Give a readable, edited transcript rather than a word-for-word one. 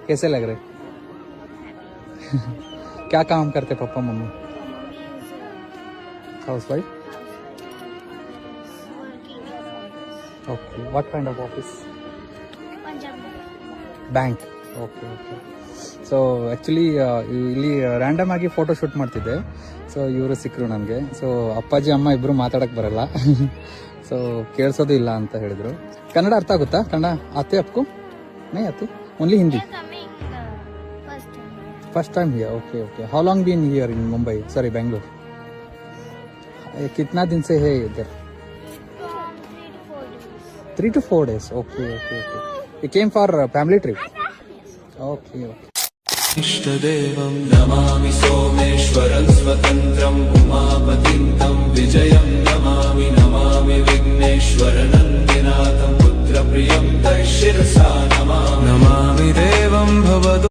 कैसे लग रहे? क्या काम करते papa mummy? House wife. Okay. What kind of office? Bank. Okay okay. So actually ಇಲ್ಲಿ ರ್ಯಾಂಡಮ್ ಆಗಿ ಫೋಟೋ ಶೂಟ್ ಮಾಡ್ತಿದ್ದೆ. ಸೊ ಇವರು ಸಿಕ್ಕರು ನನಗೆ. ಸೊ ಅಪ್ಪಾಜಿ ಅಮ್ಮ ಇಬ್ಬರು ಮಾತಾಡೋಕ್ಕೆ ಬರಲ್ಲ. ಸೊ ಕೇಳಿಸೋದು ಇಲ್ಲ ಅಂತ ಹೇಳಿದರು. ಕನ್ನಡ ಅರ್ಥ ಆಗುತ್ತಾ? ಕನ್ನಡ ಆತೆ ಅಪ್ಕು? ನೈ ಆತೆ, only Hindi. First time here. Okay okay. How long been here in Mumbai, sorry Bangalore? कितना दिन से है इधर? 3 to 4 days. Okay okay okay. You came for family trip? Okay okay. इष्टदेवं Namami सोमेश्वरं स्वतन्त्रं उमापतिं तं विजयं नमामि नमामि विघ्नेश्वर नन्दिनाथं पुत्रप्रियं तैः शिरसा नमामि देवं भवतु.